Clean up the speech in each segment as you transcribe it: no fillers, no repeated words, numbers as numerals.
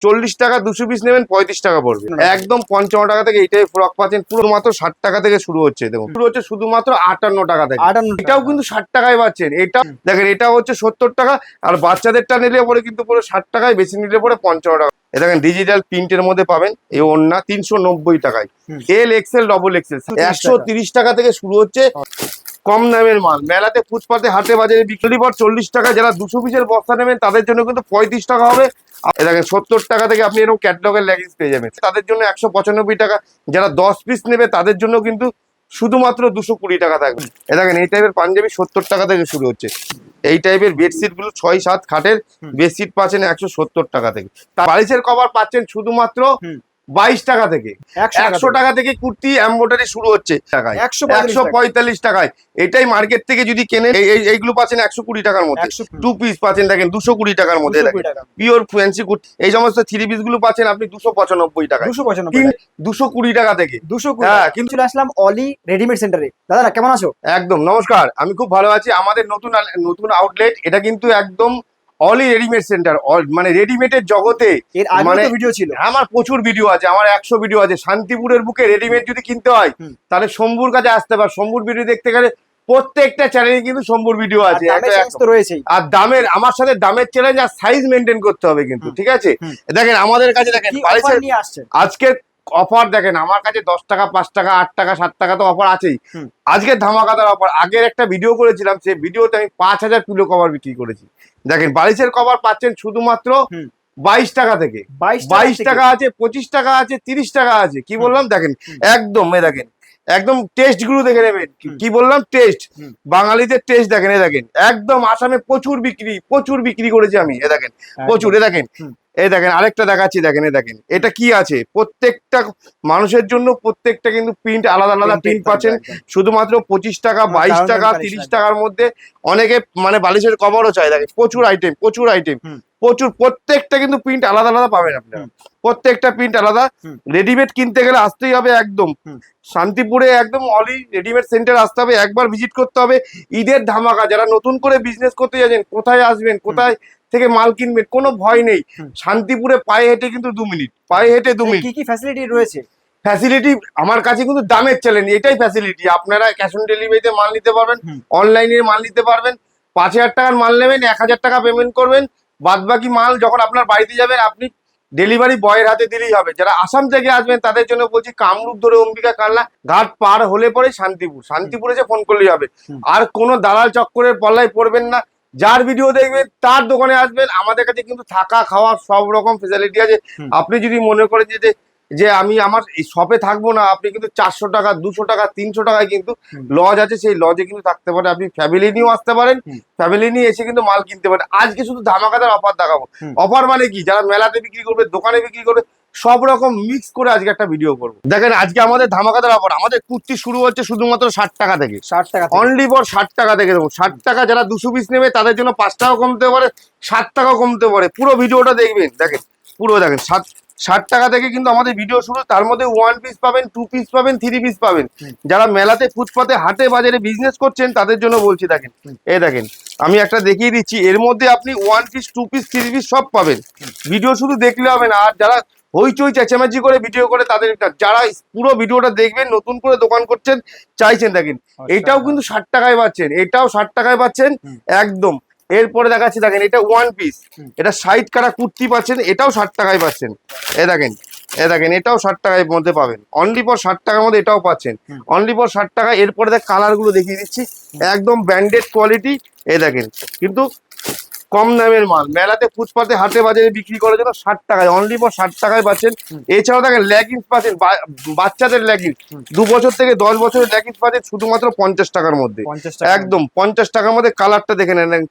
40 টাকা 200 পিস নেবেন 35 টাকা পড়বে। একদম 55 টাকা থেকে এইটাই ফ্রক পাচ্ছেন, পুরো মাত্র 60 টাকা থেকে শুরু হচ্ছে। দেখুন শুরু হচ্ছে শুধুমাত্র 58 টাকা থেকে, এটাও কিন্তু 60 টাকায় পাচ্ছেন। এটা দেখেন, এটা হচ্ছে 70 টাকা, আর বাচ্চাদেরটা নিলে পরে কিন্তু পুরো 60 টাকায়, বেশি নিলে পরে 55 টাকা। এটা দেখেন ডিজিটাল প্রিন্টের মধ্যে পাবেন, এই ওড়না 390 টাকায়, এল এক্সেল ডবল এক্সেল 130 টাকা থেকে শুরু হচ্ছে। কম দামের মাল, মেলাতে ফুটপাতে হাটে বাজারে বিক্রি পর 40 টাকা, যারা 200 পিসের বস্তা নেবেন তাদের জন্য কিন্তু 35 টাকা হবে। দেখেন 70 টাকা থেকে আপনি এরকম ক্যাটলগের লেগিংস পেয়ে যাবেন, তাদের জন্য 195 টাকা। যারা 10 পিস নেবে তাদের জন্য কিন্তু শুধুমাত্র 220 টাকা থাকবে। দেখেন এই টাইপের পাঞ্জাবি 70 টাকা থেকে শুরু হচ্ছে। এই টাইপের বেডশিট গুলো 6-7 খাটের বেডশিট পাচ্ছেন 170 টাকা থেকে। বালিশের কভার পাচ্ছেন শুধুমাত্র 22 টাকা থেকে। 100 টাকা থেকে কুর্তি এমব্রয়ডারি শুরু হচ্ছে টাকায়, 145 টাকায়। এটাই মার্কেট থেকে যদি কেনেন এইগুলো পাচ্ছেন 120 টাকার মধ্যে। 2 পিস পাচ্ছেন দেখেন 220 টাকার মধ্যে। দেখেন পিওর ফ্যান্সি কুর্তি, এই সমস্ত 3 পিস গুলো পাচ্ছেন আপনি 295 টাকা, 220 টাকা থেকে 220। হ্যাঁ, কিন্তু চলে আসলাম অলি রেডিমেড সেন্টারে। দাদা কেমন আছো? একদম নমস্কার, আমি খুব ভালো আছি। আমাদের নতুন আউটলেট, এটা কিন্তু একদম অলি রেডিমেড সেন্টার, মানে রেডিমেডের জগতে। এর আগে তো ভিডিও ছিল, আমার প্রচুর ভিডিও আছে, আমার 100 ভিডিও আছে। শান্তিপুরের বুকে রেডিমেড যদি কিনতে হয় তাহলে শম্ভুর কাছে আসতে পারে। শম্ভুর ভিডিও দেখতে গেলে প্রত্যেকটা চ্যানেলে কিন্তু শম্ভুর ভিডিও আছে, আর দামের আমার সাথে দামের চ্যালেঞ্জ আর সাইজ মেনটেন করতে হবে কিন্তু, ঠিক আছে? দেখেন আমাদের কাছে দেখেন আজকে অফার, দেখেন আমার কাছে 10 টাকা 5 টাকা 8 টাকা 7 টাকা তো অফার আছেই। আজকে ধামাকাদার অফার। আগের একটা ভিডিও করেছিলাম, সেই ভিডিওতে আমি 5000 কিলো কভার বিক্রি করেছি। দেখেন বালিশের কভার পাচ্ছেন শুধুমাত্র 22 টাকা থেকে। 22 টাকা আছে, 25 টাকা আছে, 30 টাকা আছে। কি বললাম দেখেন, একদম দেখেন, একদম টেস্ট গুলো দেখে নেবেন। কি বললাম, টেস্ট, বাঙালিদের টেস্ট। দেখেন দেখেন, একদম আসামে প্রচুর বিক্রি করেছি আমি। দেখেন প্রচুর। দেখেন এই দেখেন আরেকটা দেখাচ্ছি। দেখেন দেখেন এটা কি আছে, প্রত্যেকটা মানুষের জন্য প্রত্যেকটা কিন্তু প্রিন্ট আলাদা আলাদা প্রিন্ট পাচ্ছেন শুধুমাত্র 25 টাকা 22 টাকা 30 টাকার মধ্যে। অনেকে মানে বালিশের কভারও চাই। দেখেন প্রচুর আইটেম প্রত্যেকটা কিন্তু প্রিন্ট আলাদা আলাদা পাবেন আপনারা, প্রত্যেকটা প্রিন্ট আলাদা। রেডিমেড কিনতে গেলে আসতেই হবে একদম শান্তিপুরে, একদম অলি রেডিমেড সেন্টার আসতে হবে, একবার ভিজিট করতে হবে। ঈদের ধামাকা, যারা নতুন করে বিজনেস করতে যাচ্ছেন, কোথায় আসবেন, কোথায় থেকে মাল কিনবেন, কোনো ভয় নেই। শান্তিপুরে পায়ে হেঁটে কিন্তু 2 মিনিট, পায়ে হেঁটে 2 মিনিট। কি কি ফ্যাসিলিটি রয়েছে? ফ্যাসিলিটি আমার কাছে কিন্তু দামের চ্যালেঞ্জ, এটাই ফ্যাসিলিটি। আপনারা ক্যাশ অন ডেলিভারিতে মাল নিতে পারবেন, অনলাইনে মাল নিতে পারবেন। 5000 টাকার মাল নেবেন, 1000 টাকা পেমেন্ট করবেন, বাদ বাকি মাল যখন আপনার বাড়িতে যাবেন আপনি ডেলিভারি বয়ের হাতে দিলেই হবে। যারা আসাম থেকে আসবেন তাদের জন্য বলছি, কামরূপ ধরে অম্বিকা কালনা ঘাট পার হলে পরে শান্তিপুরে যে ফোন করলেই হবে। আর কোনো দালাল চক্করের পল্লায় পড়বেন না। যার ভিডিও দেখবেন তার দোকানে আসবেন। আমাদের কাছে কিন্তু থাকা খাওয়া সব রকম ফেসিলিটি আছে। আপনি যদি মনে করেন যে আমি আমার এই শপে থাকবো না, আপনি কিন্তু 400 টাকা 200 টাকা 300 টাকায় কিন্তু লজ আছে, সেই লজে কিন্তু থাকতে পারেন। আপনি ফ্যামিলি নিয়েও আসতে পারেন, ফ্যামিলি নিয়ে এসে কিন্তু মাল কিনতে পারেন। আজকে শুধু ধামাকাদার অফার দেখাবো। অফার মানে কি, যারা মেলাতে বিক্রি করবে, দোকানে বিক্রি করবে, সব রকম মিক্স করে আজকে একটা ভিডিও করবো। দেখেন আজকে আমাদের ধামাকাদার অফার। আমাদের কুর্তি শুরু হচ্ছে শুধুমাত্র 60 টাকা থেকে, 60 টাকা অনলি ফর 60 টাকা থেকে। দেখুন 60 টাকা, যারা 200 পিস নেবে তাদের জন্য 5 টাকা কমতে পারে, 7 টাকা কমতে পারে। পুরো ভিডিওটা দেখবেন, দেখেন পুরো দেখেন। 60 টাকা থেকে কিন্তু আমাদের ভিডিও শুরু। তার মধ্যে 1 পিস পাবেন, 2 পিস পাবেন, 3 পিস পাবেন। যারা মেলাতে ফুটপাতে হাটে বাজারে বিজনেস করছেন তাদের জন্য বলছি। দেখেন এই দেখেন, আমি একটা দেখিয়ে দিচ্ছি। এর মধ্যে আপনি 1 পিস 2 পিস 3 পিস সব পাবেন। ভিডিও শুধু দেখলে হবে না, আর যারা হইচই চেঁচামেচি করে ভিডিও করে তাদের, যারা পুরো ভিডিওটা দেখবেন, নতুন করে দোকান করছেন চাইছেন, দেখেন এটাও কিন্তু 60 টাকায় পাচ্ছেন, এটাও 60 টাকায় পাচ্ছেন একদম। এরপরে দেখাচ্ছি, দেখেন এটা 1 পিস, এটা 60 কাটা কুর্তি পাচ্ছেন, এটাও 60 টাকায় পাচ্ছেন। দেখেন এটাও 60 টাকার মধ্যে পাবেন, অনলি ফর 60 টাকার মধ্যে এটাও পাচ্ছেন, অনলি ফর 60 টাকা। এরপরে দেখ কালার গুলো দেখিয়ে দিচ্ছি, একদম ব্র্যান্ডেড কোয়ালিটি। দেখেন কিন্তু কম দামের মাল, মেলাতে ফুটপাতে হাটে বাজারে বিক্রি করার জন্য 60 টাকায়, অনলি ফর 60 টাকায় পাচ্ছেন। এছাড়াও দেখেন লেগিংস পাচ্ছেন, বাচ্চাদের লেগিংস 2 বছর থেকে 10 বছরের লেগিংস পাচ্ছেন শুধুমাত্র 50 টাকার মধ্যে, একদম 50 টাকার মধ্যে। কালারটা দেখে নেন,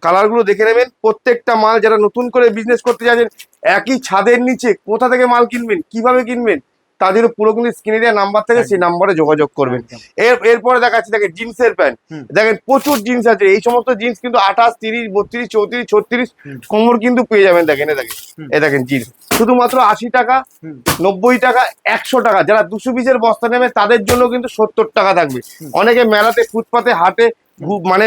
কালার গুলো দেখে নেবেন। প্রত্যেকটা মাল, যারা নতুন করে বিজনেস করতে যাচ্ছেন, একই ছাদের নিচে কোথা থেকে মাল কিনবেন, কিভাবে কিনবেন, তাদের পুরো কিন্তু স্ক্রিনে দেওয়া নাম্বার থেকে সেই নাম্বারে যোগাযোগ করবেন। এরপরে দেখাচ্ছি, দেখেন জিন্সের প্যান্ট। দেখেন প্রচুর জিন্স আছে, এই সমস্ত জিন্স কিন্তু 28, 30, 32, 34, 36 কোমর কিন্তু পেয়ে যাবেন। দেখেন দেখেন জিন্স শুধুমাত্র 80 টাকা, 90 টাকা, 100 টাকা। যারা 200 পিসের বস্তা নেবে তাদের জন্য কিন্তু 70 টাকা থাকবে। অনেকে মেলাতে ফুটপাতে হাটে মানে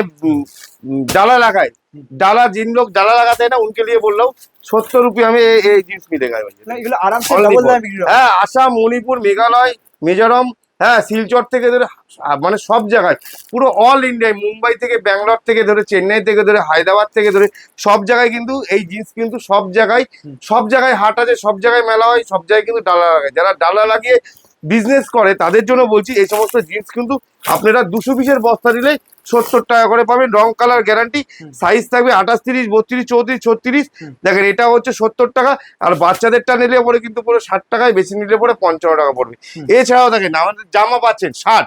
ডালা লাগায়, डाला जिन लोग डाला लगाते हैं ना उनके लिए बोल रहा हूँ 70 रुपये हमें ये जीन्स मिलेगा भाई। না, এগুলো আরামসে Only ডাবল for- দামে বিক্রি হয়। হ্যাঁ আসাম মণিপুর মেঘালয় মিজোরাম হ্যাঁ শিলচর থেকে ধরে মানে সব জায়গায় পুরো অল ইন্ডিয়ায় মুম্বাই থেকে ব্যাঙ্গালোর থেকে ধরে চেন্নাই থেকে ধরে হায়দ্রাবাদ থেকে ধরে সব জায়গায় কিন্তু এই জিন্স কিন্তু সব জায়গায় হাট আছে, সব জায়গায় মেলা হয়, সব জায়গায় কিন্তু ডালা লাগায়। যারা ডালা লাগিয়ে বিজনেস করে তাদের জন্য বলছি এই সমস্ত জিন্স কিন্তু আপনারা 200 পিসের বস্তা দিলে 70 টাকা করে পাবেন, রং কালার গ্যারান্টি, সাইজ থাকবে 28, 30, 32, 34, 36। দেখেন এটা হচ্ছে 70 টাকা, আর বাচ্চাদেরটা নিলে পরে কিন্তু পুরো 60 টাকায়, বেশি নিলে পরে 55 টাকা পড়বে। এছাড়াও দেখেন আমাদের জামা পাচ্ছেন শার্ট,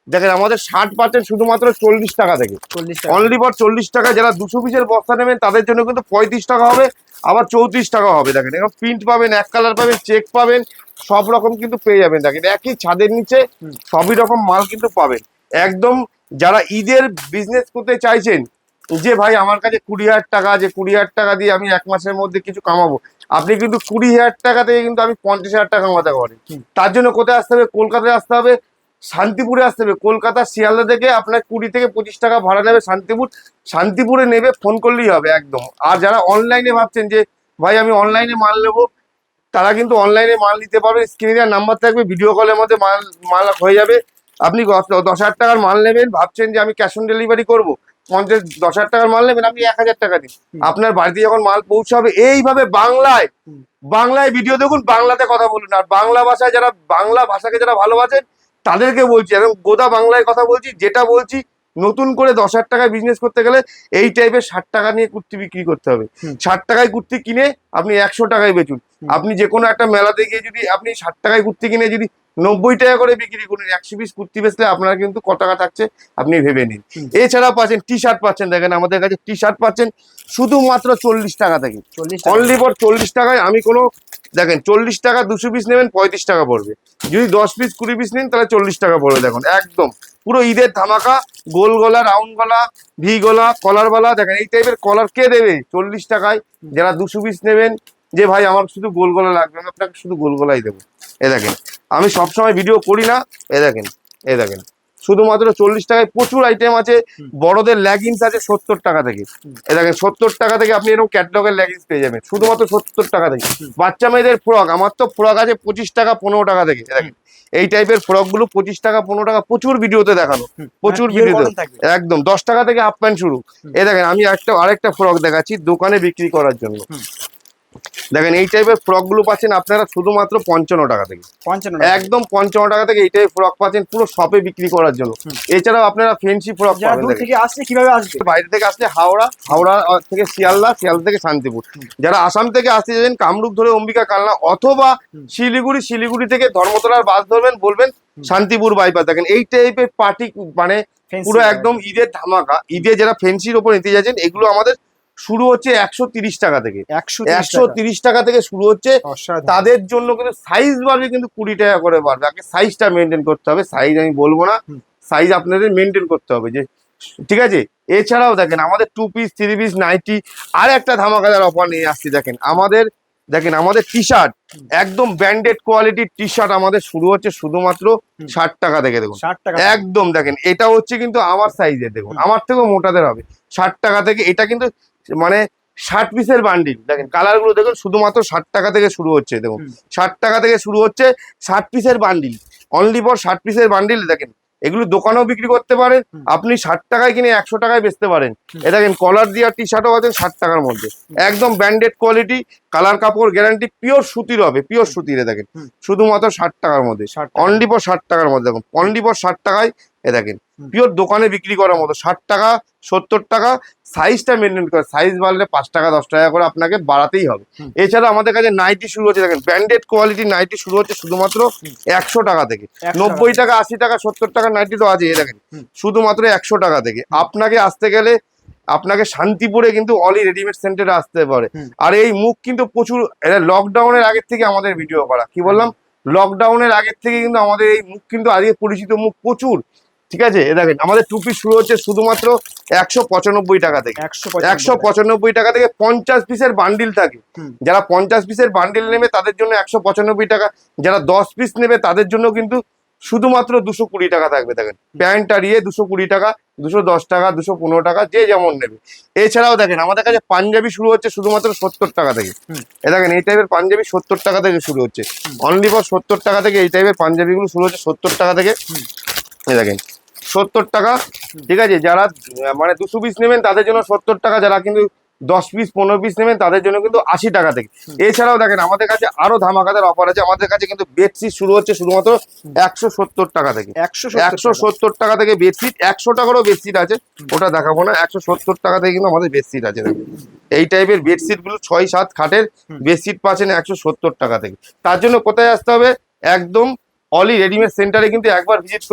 দেখেন আমাদের শার্ট পাচ্ছেন শুধুমাত্র 40 টাকা থেকে, 40 টাকা। অনলি ফর 40 টাকা। যারা 200 পিসের বস্তা নেবেন তাদের জন্য কিন্তু 35 টাকা হবে, আবার 34 টাকা হবে। দেখেন এখন প্রিন্ট পাবেন, এক কালার পাবেন, চেক পাবেন, সব রকম কিন্তু পেয়ে যাবেন। দেখেন একই ছাদের নিচে সবই রকম মাল কিন্তু পাবেন একদম। যারা ঈদের বিজনেস করতে চাইছেন যে ভাই আমার কাছে 20,000 টাকা আছে, 20,000 টাকা দিয়ে আমি এক মাসের মধ্যে কিছু কামাবো, আপনি কিন্তু 20,000 টাকা থেকে কিন্তু আমি 50,000 টাকা কামাতে পারি। তার জন্য কোথায় আসতে হবে? কলকাতায় আসতে হবে, শান্তিপুরে আসতে হবে। কলকাতা শিয়ালদা থেকে আপনার 20 থেকে 25 টাকা ভাড়া নেবে শান্তিপুরে নেবে, ফোন করলেই হবে একদম। আর যারা অনলাইনে ভাবছেন যে ভাই আমি অনলাইনে মাল নেবো, তারা কিন্তু অনলাইনে মাল নিতে পারবে, স্ক্রিনে দেওয়ার নাম্বার থাকবে, ভিডিও কলের মধ্যে মাল হয়ে যাবে। আপনি 10,000 টাকার মাল নেবেন, ভাবছেন যে আমি ক্যাশ অন ডেলিভারি করবো, 10,000 টাকার মাল নেবেন, আপনি 1,000 টাকা দিন, আপনার বাড়িতে যখন মাল পৌঁছাবে। এইভাবে বাংলায় ভিডিও দেখুন, বাংলাতে কথা বলুন। আর বাংলা ভাষাকে যারা ভালোবাসেন তাদেরকে বলছি, এবং গোদা বাংলায় কথা বলছি, যেটা বলছি নতুন করে 10,000 টাকায় বিজনেস করতে গেলে এই টাইপের 60 টাকা নিয়ে কুর্তি বিক্রি করতে হবে। 60 টাকায় কুর্তি কিনে আপনি 100 টাকায় বেচুন। আপনি যে কোনো একটা মেলাতে গিয়ে যদি আপনি 60 টাকায় কুর্তি কিনে যদি 90 টাকা করে বিক্রি করুন, 100 পিস কুর্তি বেচলে আপনার কিন্তু কত টাকা থাকছে আপনি ভেবে নিন। এছাড়া পাচ্ছেন টি শার্ট পাচ্ছেন, দেখেন আমাদের কাছে টি শার্ট পাচ্ছেন শুধুমাত্র 40 টাকা থেকে, 40 টাকা। অনলি ফর 40 টাকায়। আমি কোনো দেখেন 40 টাকা 200 পিস নেবেন 35 টাকা পড়বে, যদি 10 পিস 20 পিস নেন তাহলে 40 টাকা পড়বে। দেখুন একদম পুরো ঈদের ধামাকা, গোল গলা, রাউন্ড গলা, ভি গলা, কলার বালা। দেখেন এই টাইপের কলার কে দেবে 40 টাকায়? যারা 200 পিস নেবেন যে ভাই আমার শুধু গোল গলা লাগবে, আমি আপনাকে শুধু গোল গলাই দেবো। এ দেখেন আমি সবসময় ভিডিও করি না, এ দেখেন শুধুমাত্র 40 টাকায় প্রচুর আইটেম আছে। বড়দের লেগিংস আছে 70 টাকা থেকে, এ দেখেন 70 টাকা থেকে আপনি এরকম ক্যাটলগের লেগিংস পেয়ে যাবেন শুধুমাত্র 70 টাকা থেকে। বাচ্চা মেয়েদের ফ্রক, আমার তো ফ্রক আছে 25 টাকা 15 টাকা থেকে। এ দেখেন এই টাইপের ফ্রক গুলো 25 টাকা 15 টাকা প্রচুর ভিডিওতে দেখানো, প্রচুর ভিডিওতে একদম 10 টাকা থেকে হাফ প্যান্ট শুরু। এ দেখেন আমি আরেকটা ফ্রক দেখাচ্ছি দোকানে বিক্রি করার জন্য। দেখেন এই টাইপের ফ্রক গুলো পাচ্ছেন আপনারা শুধুমাত্র 55 টাকা থেকে, 55 একদম 55 টাকা থেকে এই টাইপের ফ্রক পাচ্ছেন পুরো শপে বিক্রি করার জন্য। এছাড়াও আপনারা ফ্যান্সি ফ্রক যারা পাবেন। দূর থেকে আসছে কিভাবে আসবে? বাইরে থেকে আসলে হাওড়া থেকে শিয়ালদা থেকে শান্তিপুর। যারা আসাম থেকে আসতে চাইছেন কামরূপ ধরে অম্বিকা কালনা, অথবা শিলিগুড়ি থেকে ধর্মতলার বাস ধরবেন, বলবেন শান্তিপুর বাইপাস। দেখেন এই টাইপের পার্টি মানে পুরো একদম ঈদের ধামাকা। ঈদে যারা ফেন্সির ওপর নিতে যাচ্ছেন এগুলো আমাদের শুরু হচ্ছে 130 টাকা থেকে, 130 টাকা থেকে শুরু হচ্ছে। তাদের জন্য কিন্তু সাইজ বাড়বে কিন্তু 20 টাকা করে বাড়বে। আগে সাইজটা মেনটেন করতে হবে, সাইজ আমি বলবো না, সাইজ আপনাদের মেনটেন করতে হবে যে ঠিক আছে। এছাড়াও দেখেন আমাদের 2 পিস 3 পিস নাইটি আর একটা ধামাকাদার অফার নিয়ে আসছি। দেখেন আমাদের টি শার্ট একদম ব্র্যান্ডেড কোয়ালিটির টি শার্ট আমাদের শুরু হচ্ছে শুধুমাত্র 60 টাকা থেকে। দেখুন 60 টাকা একদম, দেখেন এটা হচ্ছে কিন্তু আমার সাইজের, দেখুন আমার থেকেও মোটাদের হবে 60 টাকা থেকে। এটা কিন্তু মানে 60 পিসের বান্ডিল, দেখেন কালার গুলো দেখুন শুধুমাত্র 60 টাকা থেকে শুরু হচ্ছে। দেখুন 60 টাকা থেকে শুরু হচ্ছে 60 পিসের বান্ডিল, অনলি ফর 60 পিসের বান্ডিল। দেখেন এগুলো দোকানেও বিক্রি করতে পারেন, আপনি 60 টাকায় কিনে 100 টাকায় বেচতে পারেন। এ দেখেন কলার দিয়া টি শার্টও আছে 60 টাকার মধ্যে, একদম ব্র্যান্ডেড কোয়ালিটি, কালার কাপড় গ্যারান্টি, পিওর সুতির হবে, পিওর সুতির। দেখেন শুধুমাত্র 60 টাকার মধ্যে, অনলি ফর 60 টাকার মধ্যে। দেখুন অনলি ফর 60 টাকায়। এ দেখেন পিওর দোকানে বিক্রি করার মতো 60 টাকা 70 টাকা। সাইজটা মেনটেন করে, সাইজ বাড়লে 5 টাকা 10 টাকা করে আপনাকে বাড়াতেই হবে। এছাড়া আমাদের কাছে নাইটি শুরু হচ্ছে, দেখেন ব্র্যান্ডেড কোয়ালিটি নাইটি শুরু হচ্ছে শুধুমাত্র 100 টাকা থেকে। 90 টাকা 80 টাকা 70 টাকা নাইটি তো আছে। দেখেন শুধুমাত্র 100 টাকা থেকে। আপনাকে আসতে গেলে আপনাকে শান্তিপুরে কিন্তু অলি রেডিমেড সেন্টারে আসতে পারে। আর এই মুখ কিন্তু প্রচুর লকডাউনের আগের থেকে আমাদের ভিডিও করা, কি বললাম, লকডাউনের আগের থেকে কিন্তু আমাদের এই মুখ কিন্তু আজকে পরিচিত মুখ প্রচুর, ঠিক আছে। এ দেখেন আমাদের 2 পিস শুরু হচ্ছে শুধুমাত্র 195 টাকা থেকে, 195 টাকা থেকে 50 পিসের বান্ডিল থাকে। যারা 50 পিসের বান্ডিল নেবে তাদের জন্য 195 টাকা, যারা 10 পিস নেবে তাদের জন্য কিন্তু শুধুমাত্র 220 টাকা থাকবে। দেখেন প্যান্ট আর 220 টাকা, 210 টাকা, 215 টাকা, যে যেমন নেবে। এছাড়াও দেখেন আমাদের কাছে পাঞ্জাবি শুরু হচ্ছে শুধুমাত্র 70 টাকা থেকে। দেখেন এই টাইপের পাঞ্জাবি 70 টাকা থেকে শুরু হচ্ছে, অনলি ফর 70 টাকা থেকে এই টাইপের পাঞ্জাবিগুলো শুরু হচ্ছে 70 টাকা থেকে। দেখেন 70 টাকা, ঠিক আছে। যারা মানে 200 পিস নেবেন তাদের জন্য 70 টাকা, যারা কিন্তু 10 পিস 15 পিস নেবেন তাদের জন্য কিন্তু 80 টাকা থেকে। এছাড়াও দেখেন আমাদের কাছে আরো ধামাকাদার অফার আছে। আমাদের কাছে কিন্তু বেডশিট শুরু হচ্ছে শুধুমাত্র 170 টাকা থেকে। 170 টাকা থেকে বেডশিট, 100 টাকারও বেডশিট আছে, ওটা দেখাবো না। 170 টাকা থেকে কিন্তু আমাদের বেডশিট আছে। এই টাইপের বেডশিট গুলো 6-7 খাটের বেডশিট পাচ্ছেন 170 টাকা থেকে। তার জন্য কোথায় আসতে হবে? একদম অলি রেডিমেড সেন্টারে কিন্তু একবার ভিজিট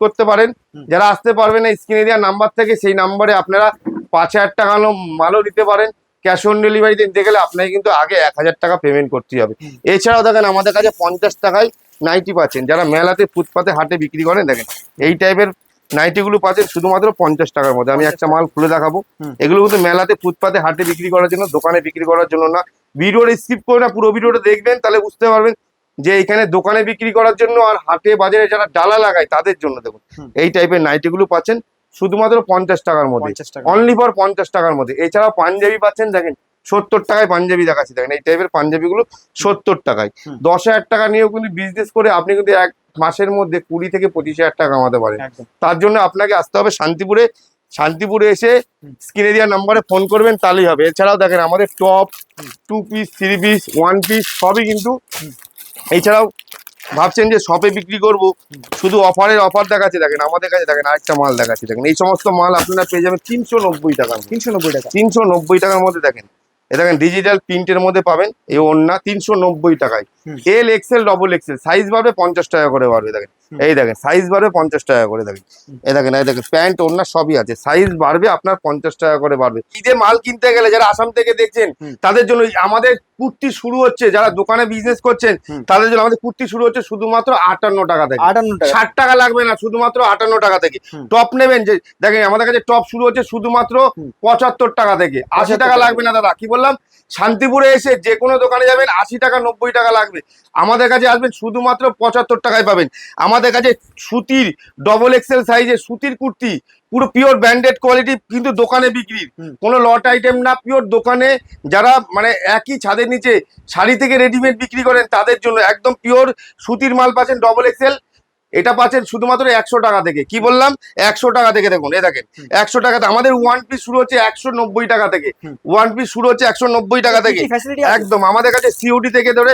করতে পারেন। যারা আসতে পারবেন না, স্ক্রিনে দেওয়া নাম্বার থেকে সেই নাম্বারে আপনারা 5,000 টাকা মালও নিতে পারেন। ক্যাশ অন ডেলিভারিতে নিতে গেলে আপনাকে কিন্তু আগে 1,000 টাকা পেমেন্ট করতে হবে। এছাড়াও দেখেন আমাদের কাছে 50 টাকায় নাইটি পাচ্ছেন, যারা মেলাতে ফুটপাতে হাটে বিক্রি করেন। দেখেন এই টাইপের নাইটিগুলো পাচ্ছেন শুধুমাত্র 50 টাকার মধ্যে। আমি একটা মাল খুলে দেখাবো। এগুলো কিন্তু মেলাতে ফুটপাতে হাটে বিক্রি করার জন্য, দোকানে বিক্রি করার জন্য না। ভিডিওটা স্কিপ করে না, পুরো ভিডিওটা দেখবেন, তাহলে বুঝতে পারবেন যে এখানে দোকানে বিক্রি করার জন্য আর হাটে বাজারে যারা ডালা লাগায় তাদের জন্য। দেখুন এই টাইপের নাইটিগুলো পাচ্ছেন শুধুমাত্র 50 টাকার মধ্যে, অনলি ফর 50 টাকার মধ্যে। এছাড়াও পাঞ্জাবি পাচ্ছেন, দেখেন 70 টাকায় পাঞ্জাবি দেখাচ্ছি। দেখেন এই টাইপের পাঞ্জাবিগুলো 70 টাকায়। 10,000 টাকা নিয়েও কিন্তু বিজনেস করে আপনি কিন্তু এক মাসের মধ্যে 20 থেকে 25,000 টাকা কামাতে পারেন। তার জন্য আপনাকে আসতে হবে শান্তিপুরে। শান্তিপুরে এসে স্ক্রিনে দেওয়া নাম্বারে ফোন করবেন, তাহলেই হবে। এছাড়াও দেখেন আমাদের টপ, 2 পিস, 3 পিস, 1 পিস সবই কিন্তু। এছাড়াও ভাবছেন যে শপে বিক্রি করব, শুধু অফার দেখাচ্ছে। দেখেন আমাদের কাছে দেখেন আরেকটা মাল দেখাচ্ছি। দেখেন এই সমস্ত মাল আপনারা পেয়ে যাবেন 390 টাকার, 390 টাকার মধ্যে। দেখেন এ দেখেন ডিজিটাল প্রিন্টের মধ্যে পাবেন এই ওড়না 390 টাকায়। L XL double XL size বাড়বে 50 টাকা করে বাড়বে। দেখেন এই দেখেন সাইজ বাড়বে 50 টাকা করে। দেখেন এই দেখেন প্যান্ট ওড়না সবই আছে, সাইজ বাড়বে আপনার 50 টাকা করে বাড়বে। ঈদে মাল কিনতে গেলে যারা আসাম থেকে দেখছেন তাদের জন্য আমাদের কুর্তি শুরু হচ্ছে, যারা দোকানে বিজনেস করছেন তাদের জন্য আমাদের কুর্তি শুরু হচ্ছে শুধুমাত্র 58 টাকা থেকে। 60 টাকা লাগবে না, শুধুমাত্র 58 টাকা থেকে। টপ নেবেন যে দেখেন আমাদের কাছে টপ শুরু হচ্ছে শুধুমাত্র 75 টাকা থেকে। 80 টাকা লাগবে না দাদা। কি বললাম? শান্তিপুরে এসে যে কোনো দোকানে যাবেন 80 টাকা 90 টাকা লাগবে, আমাদের কাছে আসবেন শুধুমাত্র 75 টাকায় পাবেন। আমাদের কাছে সুতির ডবল এক্সেল সাইজের সুতির কুর্তি, পুরো পিওর ব্র্যান্ডেড কোয়ালিটি, কিন্তু দোকানে বিক্রির কোনো লট আইটেম না, পিওর দোকানে যারা মানে একই ছাদের নিচে শাড়ি থেকে রেডিমেড বিক্রি করেন তাদের জন্য একদম পিওর সুতির মাল পাচ্ছেন ডবল এক্সেল। এটা পাচ্ছেন শুধুমাত্র 100 টাকা থেকে। কি বললাম? 100 টাকা থেকে। দেখুন এই দেখেন 100 টাকাতে আমাদের 1 পিস শুরু হচ্ছে 190 টাকা থেকে। 1 পিস শুরু হচ্ছে 190 টাকা থেকে। একদম আমাদের কাছে সিওডি থেকে ধরে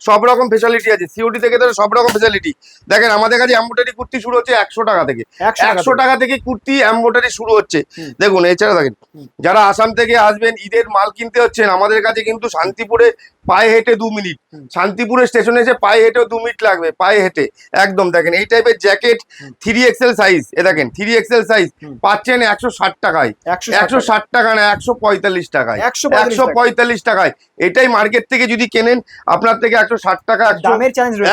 সব রকম ফেসিলিটি আছে, সিওডি থেকে ধরে সব রকম ফেসিলিটি। দেখেন আমাদের কাছে এমব্রয়ডারি কুর্তি শুরু হচ্ছে 100 টাকা থেকে। 100 টাকা থেকে কুর্তি এমব্রয়ডারি শুরু হচ্ছে। দেখুন এছাড়া দেখেন যারা আসাম থেকে আসবেন ঈদের মাল কিনতে হচ্ছেন, আমাদের কাছে কিন্তু শান্তিপুরে পায়ে হেঁটে 2 মিনিট, শান্তিপুরের স্টেশনে এসে পায়ে হেঁটেও 2 মিনিট লাগবে, পায়ে হেঁটে একদম। দেখেন এই টাইপের জ্যাকেট 3XL সাইজ, এ দেখেন 3XL সাইজ পাচ্ছেন 160 টাকায়। 160 টাকা না, 145 টাকায়। 145 টাকায়। এটাই মার্কেট থেকে যদি কেনেন আপনার থেকে 160 টাকা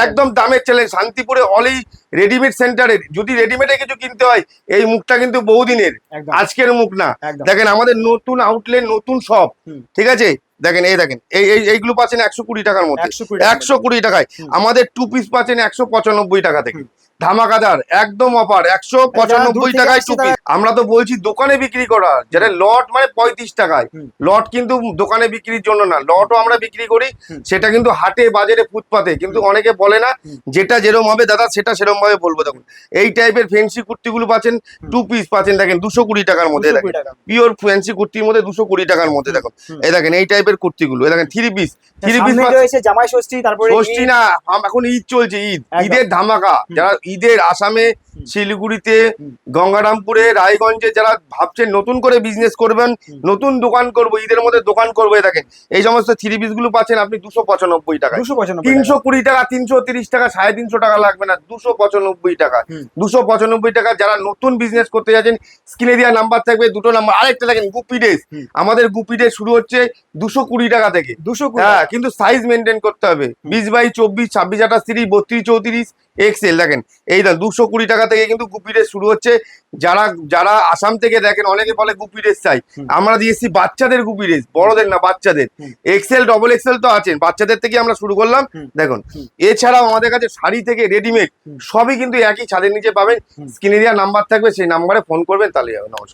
একদম দামের চ্যালেঞ্জ। শান্তিপুরে অলি রেডিমেড সেন্টারে যদি রেডিমেডে কিছু কিনতে হয়, এই মুখটা কিন্তু বহুদিনের, আজকের মুখ না। দেখেন আমাদের নতুন আউটলেট, নতুন শপ, ঠিক আছে। দেখেন এই দেখেন এইগুলো পাচ্ছেন 120 টাকার মধ্যে, 120 টাকায়। আমাদের 2 পিস পাচ্ছেন 195 টাকা থেকে। ধামাকাদার একদম অফার, 195 টাকায় 2 পিস। আমরা তো বলছি দোকানে বিক্রি করা, যেটা লট মানে 35 টাকায়। লট কিন্তু দোকানে বিক্রির জন্য না, লটও আমরা বিক্রি করি, সেটা কিন্তু হাটে বাজারে ফুটপাতে। কিন্তু অনেকে বলে না যেটা যেরকম হবে দাদা সেটা সেরকম ভাবে বলবো। দেখুন এই টাইপের ফ্যান্সি কুর্তিগুলো পাচ্ছেন 2 পিস পাচ্ছেন দেখেন 220 টাকার মধ্যে। দেখেন পিওর ফ্যান্সি কুর্তির মধ্যে 220 টাকার মধ্যে। দেখুন এই দেখেন এই টাইপের কুর্তিগুলো, দেখেন 3 পিস জামাই ষষ্ঠী, তারপরে ষষ্ঠী না, এখন ঈদ চলছে, ঈদের ধামাকা। যারা ঈদের আসামে, শিলিগুড়িতে, গঙ্গারামপুরে, রায়গঞ্জে যারা ভাবছেন নতুন করে বিজনেস করবেন, নতুন দোকান করবো, ঈদের মধ্যে দোকান করবো, দেখেন এই সমস্ত 3 পিস গুলো পাচ্ছেন আপনি 295 টাকা। 320 টাকা, 330 টাকা, 350 টাকা লাগবে না, 295 টাকা। 295 টাকা। যারা নতুন বিজনেস করতে যাচ্ছেন স্ক্রিনে দেওয়া নাম্বার থাকবে, দুটো নাম্বার। আরেকটা দেখেন গুপি ড্রেস, আমাদের গুপি ড্রেস শুরু হচ্ছে 220 টাকা থেকে। 220, হ্যাঁ, কিন্তু সাইজ মেনটেন করতে হবে। 20 বাই 24, 26, 28, 30, 32, 34 XL। দেখেন এই 220 টাকা থেকে কিন্তু গুপি ড্রেস শুরু হচ্ছে। যারা যারা আসাম থেকে দেখেন, অনেকে বলে গুপি ড্রেস চাই, আমরা দিয়েছি বাচ্চাদের গুপি ড্রেস, বড়দের না, বাচ্চাদের। এক্সেল ডবল এক্সেল তো আছেন, বাচ্চাদের থেকে আমরা শুরু করলাম। দেখুন, এছাড়াও আমাদের কাছে শাড়ি থেকে রেডিমেড সবই কিন্তু একই ছাদের নিচে পাবেন। স্ক্রিনে দেওয়া নাম্বার থাকবে, সেই নাম্বারে ফোন করবেন, তাহলে হবে। নমস্কার।